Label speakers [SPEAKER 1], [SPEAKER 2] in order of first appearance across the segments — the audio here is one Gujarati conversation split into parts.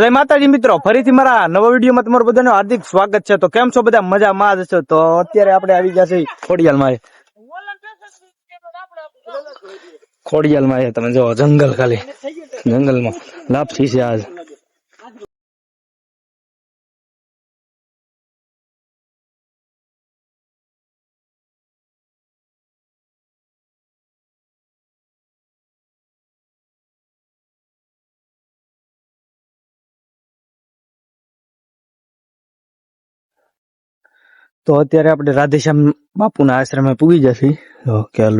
[SPEAKER 1] જય માતાજી મિત્રો, ફરીથી મારા નવા વિડીયોમાં તમારું બધાનું હાર્દિક સ્વાગત છે। તો કેમ છો બધા? મજામાં જ છો? તો અત્યારે આપણે આવી ગયા છે ખોડિયાલમાં। ખોડિયાલમાં તમે જો જંગલ, ખાલી જંગલમાં લાપસી છે આજ। તો અત્યારે આપણે રાધેશ્યામ બાપુના આશ્રમે પૂગી જશે। ખ્યાલ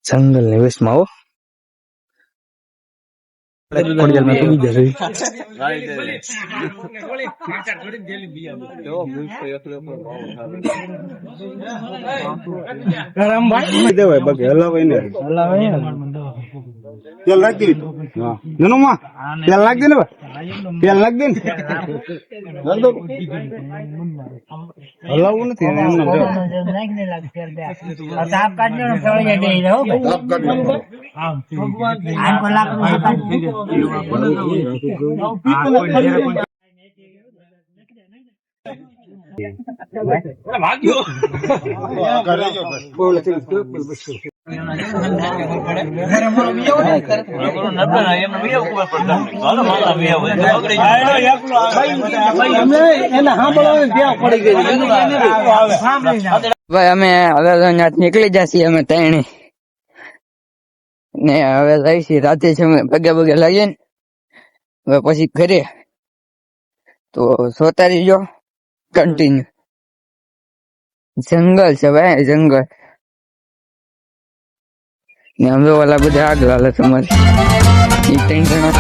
[SPEAKER 1] જંગલ ની વેશમાં હો, ખોડિયાલમાં પૂગી જશે।
[SPEAKER 2] તેલ નાખ દે, જનુમાં તેલ નાખ દે ને, તેલ નાખ દે ને, હલાવવું નથી
[SPEAKER 3] ભાઈ અમે હવે નીકળી જશે, અમે ત્રણે ને હવે જઈશી રાતે છે પગે પગે લાગીએ ને હવે પછી ઘરે। તો સોતા રહીજો, કન્ટિન્યુ। જંગલ છે ભાઈ, જંગલ ને અમે ઓલા બધા આગળ હાલે તમારે 3 જણા।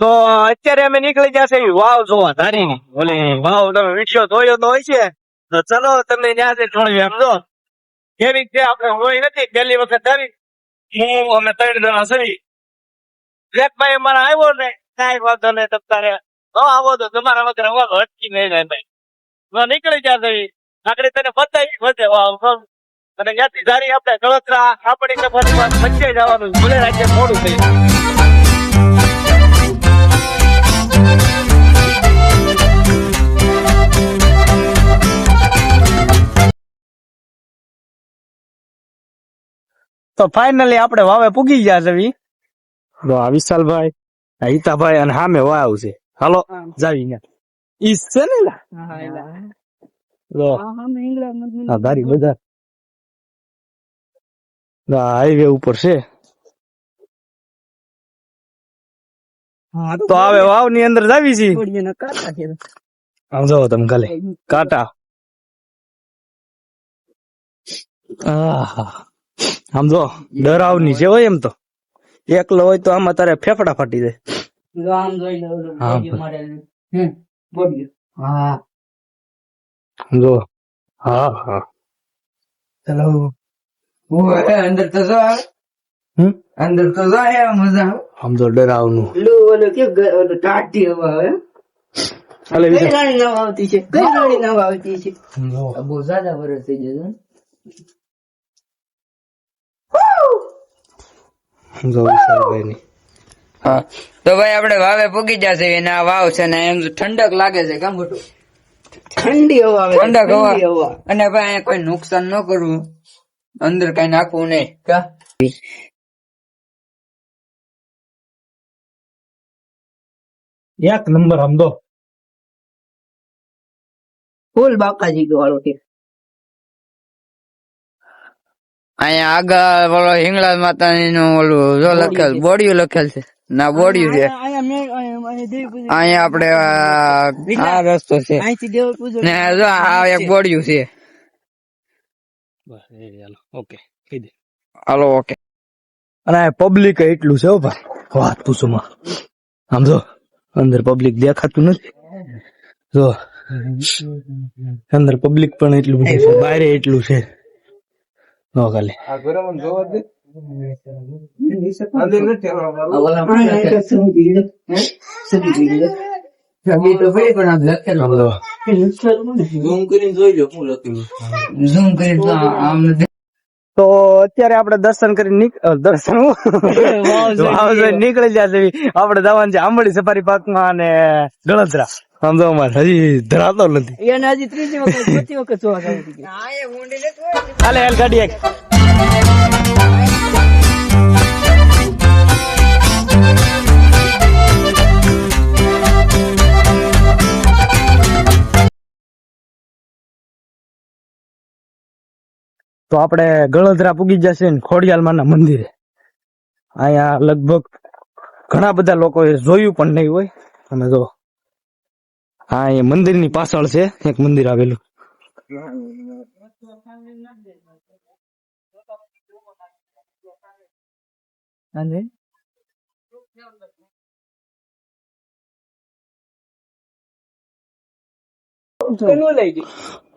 [SPEAKER 1] તો અત્યારે અમે નીકળી જશે વાવ જોવા, ધારીની ઓલી વાવ। તમે વિડીયો જોયો તો હોય છે, તો ચલો તમને ત્યાં છે થોડી એમ જો કેવી છે। આપણે હોય નથી પહેલી વખત ધારી, હું અમે 3 જણા છીએ। એક ભાઈ અમારા આવ્યો ને, કાંઈ વાંધો નહીં, તમ તારે આવો તો તમારા વગર વાળો અટકી નહીં જાય ભાઈ। નીકળી જશે આગળ, તને બતાવી વધે વાવ, અને ત્યાંથી ધારી આપણે ગળતરા આપણી વચ્ચે જવાનું, ભલે રાજ્ય મોડું થઈ। તો ફાઇનલી આપણે વાવે પૂગી ગયા છે। તો આ વિશાલભાઈ, આ હિતાભાઈ અને સામે વાવ છે। હાલો જાવી ને ઈસ છે ને ધારી બધા હાઈવે ઉપર છે। તો આવે વાવ ની અંદર જાવી છે। આમ જાઓ તમે ખાલી કાંટા, આમ જો ડરાવની છે હોય, એમ તો એકલો હોય તો આમાં તારે ફેફડા ફાટી જાય। જો હા હા ચલો
[SPEAKER 3] અંદર તો જો અંદર તો જાય મજા।
[SPEAKER 1] આમ જો ડરાવનું
[SPEAKER 3] ટાટી હવા આવે,
[SPEAKER 1] અલે
[SPEAKER 3] કઈ રાણી નાવ આવતી છે, કઈ રાણી નાવ આવતી છે, બહુ જ્યાદા વર્ષ થઈ જશે। હા તો ભાઈ આપણે વાવે પૂગી જશે, અને આ વાવ છે ને એમ ઠંડક લાગે છે, કેમ ખોટું ઠંડી હવા આવે, ઠંડક હવા। અને ભાઈ કોઈ નુકસાન ન કરવું, અંદર કઈ નાખવું નહીં, કા
[SPEAKER 1] એક નંબર સમજો
[SPEAKER 3] ફૂલ બાકાજી વાળો છે। અહીંયા આગળ ઓલો હિંગળા માતાની નું ઓલું જો લખેલ, બોડિયું લખેલ છે। ના બોડ્યું છે અહીંયા આપણે આ રસ્તો છે ને જો આ એક બોડ્યું છે
[SPEAKER 2] બસ એ હાલો ઓકે કહી દે
[SPEAKER 3] હાલો ઓકે
[SPEAKER 2] અને પબ્લિક એટલું છે હો ભાઈ વાત પૂછો માં આમ જો અંદર પબ્લિક દેખાતું નથી જો અંદર પબ્લિક પણ એટલું બધું છે બહાર એટલું છે નો ખાલી તો અત્યારે આપણે દર્શન કરી નીકળી જશે આપણે જવાનું છે આંબળી સફારી પાર્ક માં અને ગળતરા સમજો અમારે હજી ધરાતો નથી હાલે હાલ ગાડી એક તો આપણે ગળધરા પૂગી જશે ને ખોડિયાલમાં ના મંદિરે અહીંયા લગભગ ઘણા બધા લોકોએ જોયું પણ નહીં હોય અને જો હા એ મંદિરની પાછળ છે એક મંદિર આવેલું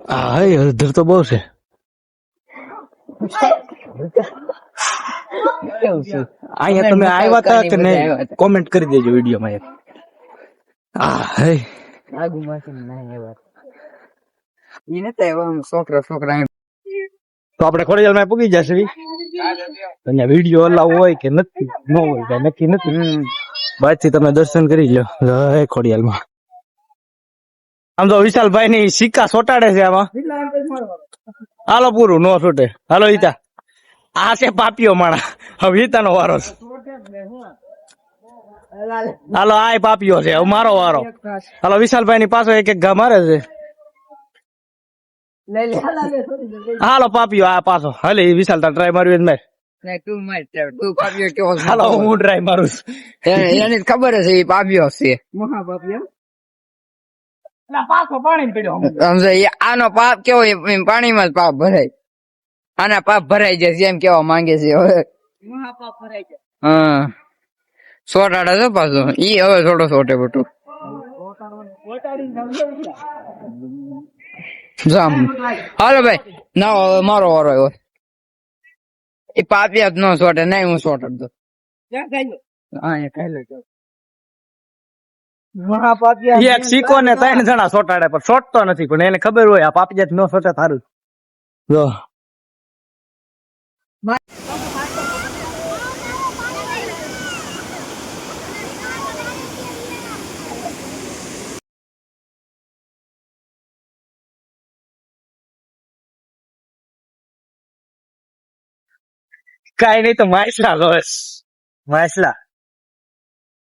[SPEAKER 2] હા અધર તો બહુ છે અહીંયા તમે આવ્યા હતા કે નહીં કોમેન્ટ કરી દેજો વિડીયોમાં એક તો આપણે ખોડિયાલમાં પૂગી જશે અહીંયા વિડીયો અલાવ હોય કે નથી ન હોય કઈ નક્કી નથી બાદથી તમે દર્શન કરી લો જય ખોડિયાલમાં આમ તો વિશાલભાઈ ની સિક્કા સોટાડે છે આમાં હાલો પૂરું નો છૂટે હાલો ઈતા આ છે પાપીઓ માણા હવે ઈતાનો વારો છે હાલો આ પાપીઓ છે હવે મારો વારો હાલો વિશાલભાઈ ની પાછો એક એક ઘા મારે છે હાલો પાપીઓ આ પાછો હાલે વિશાલ તાર ટ્રાય માર્યું મેં હાલો હું ટ્રાય મારું
[SPEAKER 3] એને ખબર છે એ પાપ્યો છે આનો પાપ કેવો પાણીમાં જ પાપ ભરાય આના પાપ ભરાઈ જાય એમ કેવા માંગે છે હવે હા સોટાડા છે પાછો ઈ હવે થોડો સોટે બટું હાલો ભાઈ ના હવે મારો વારો આવ્યો એ પાપિયા જ ન સોટે નહીં હું સોટ દો
[SPEAKER 2] એક સિક્કો ને 3 જણા સોટાડે પણ સોટતો નથી પણ એને ખબર હોય આ પાપિયા જ ન સોટે સારું જો કઈ નઈ તો માછલા બસ માછલા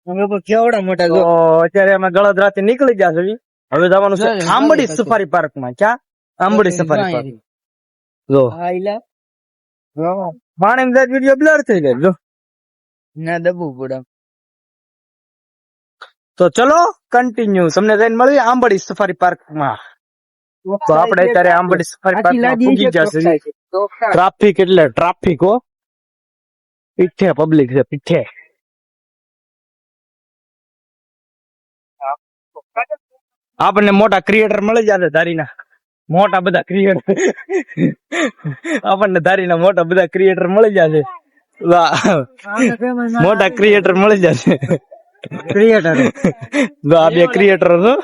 [SPEAKER 2] કેવડા મોટા તો અત્યારે અમે ગળદરા થી નીકળી ગયા છે હવે જવાનું છે આંબડી સફારી પાર્ક માં ક્યાં આંબડી સફારી પાર્ક જો પાણી માં વિડીયો બ્લર થઈ ગયો જો
[SPEAKER 3] ના દબવું પડે
[SPEAKER 2] તો ચલો કન્ટિન્યુ તમને જઈને મળીએ આંબડી સફારી પાર્ક માં તો આપણે અત્યારે આંબડી સફારી પાર્ક માં પહોંચી ગયા છે ટ્રાફિક એટલે ટ્રાફિક હો પીઠે પબ્લિક છે પીઠે આપણને મોટા ક્રિએટર મળી જશે ધારીના મોટા બધા ક્રિએટર આપણને ધારીના મોટા બધા ક્રિએટર મળી જશે મોટા ક્રિએટર મળી જશે ક્રિએટર જો આ બે ક્રિએટર છો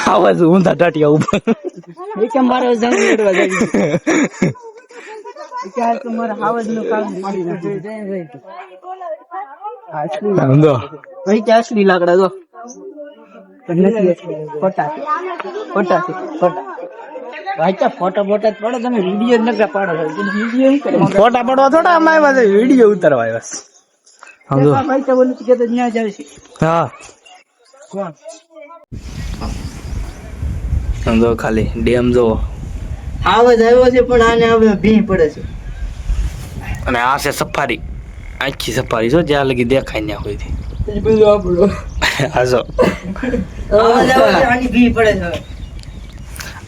[SPEAKER 2] આવાજ ઊંધા ટાટિયા ઉપર
[SPEAKER 3] અસલી લાકડા જો ફોટા બોટા પડો તમે વિડીયો નકરા પાડો
[SPEAKER 2] ફોટા પડવા થોડા આમાં આવ્યા છે વિડીયો ઉતારવા આવ્યા હા જો ખાલી ડેમ જો
[SPEAKER 4] આવાજ આવ્યો છે પણ આને હવે ભીં પડે છે.
[SPEAKER 2] અને આ છે સફારી, આખી સફારી જો જ્યાં લગી દેખાય ત્યાં કોઈથી. હા જો
[SPEAKER 4] આવાજ આવ્યો છે આની ભીં પડે છે હવે.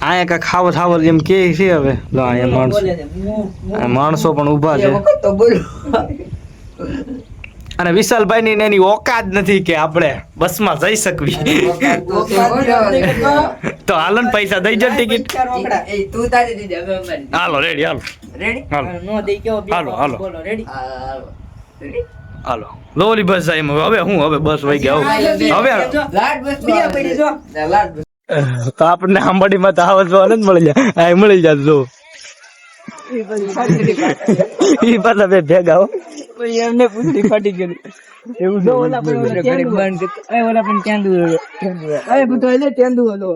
[SPEAKER 2] અહીંયા કાંઈક ખાવત ખાવત એમ કે છે હવે. જો અહીંયા માણસો,
[SPEAKER 4] બોલે છે.
[SPEAKER 2] આ માણસો પણ ઊભા છે.
[SPEAKER 3] તો બોલો
[SPEAKER 2] અને વિશાલભાઈ ની એની ઓકાત નથી કે આપણે બસમાં જઈ શકવી. તો હાલો ને પૈસા દઈ જાય ટિકિટ.
[SPEAKER 4] ચાર રોકડા.
[SPEAKER 3] એ તું તારી દીધી હવે અમારી
[SPEAKER 2] હાલો રેડી હાલો
[SPEAKER 3] રેડી
[SPEAKER 2] હાલો
[SPEAKER 4] નો દઈ કેવો બે
[SPEAKER 2] હાલો, હાલો.
[SPEAKER 4] બોલો રેડી.
[SPEAKER 2] હાલો લો ઓલી બસ જાય એમ. હવે હું હવે બસ વહી ગયા હવે.
[SPEAKER 3] લાડ બસ
[SPEAKER 4] બીજા પડી જો.
[SPEAKER 3] લાડ બસ
[SPEAKER 2] તો આપણને આંબાડીમાં તો આવા જોવા નથી મળી જાય. આ મળી જાય જો ઈ પાછા બે ભેગા હો.
[SPEAKER 4] પછી એમને પૂછડી ફાટી ગયેલી. એવું છે. ઓલા પણ
[SPEAKER 3] ઘડીક બંધ
[SPEAKER 4] એ ઓલા પણ તેંદુ એ બધો એટલે તેંદુ હતો.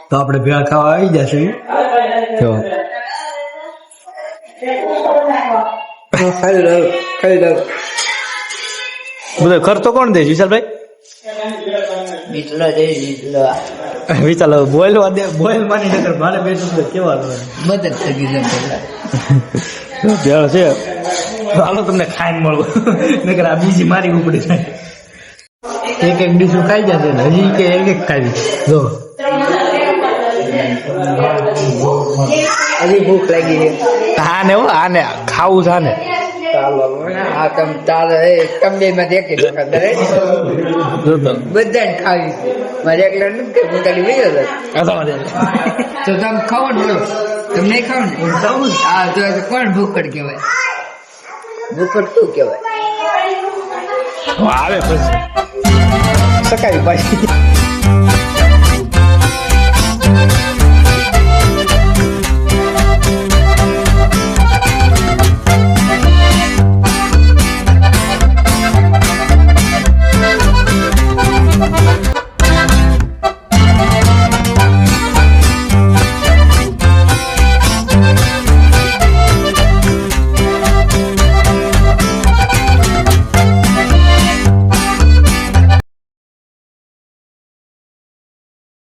[SPEAKER 2] તો આપણે ભેગા ખાવા આવી જશે. જો બધો ખર્ચો કોણ દે વિશાલભાઈ? વિશાલ બોઇલ દે, બોઇલ માની નકર મારે બે રૂપિયા કેવા
[SPEAKER 3] મદદ કરી દે
[SPEAKER 2] ભેળ છે. હાલો તમને ખાઈને મળવું નકર આ બીજી મારી ઉપડી થાય. એક એક ડીશું ખાઈ જશે ને હજી કે એક એક ખાવી. જો
[SPEAKER 3] હજી ભૂખ લાગી છે
[SPEAKER 2] આને હો આને ખાવું છે આને.
[SPEAKER 3] આ તમ તારે એ કમબે માં દેખી વખત
[SPEAKER 2] જો તો
[SPEAKER 3] બધાને ખાવી છે. મારે એકલા નથી કે હું તારી બીજો તો તમે ખાવો ને બોલો તમે નહીં ખાવ ને હા તો કોણ ભૂખડ કહેવાય? ભૂખડ શું કહેવાય?
[SPEAKER 2] આવે પછી સકાવી પાછી.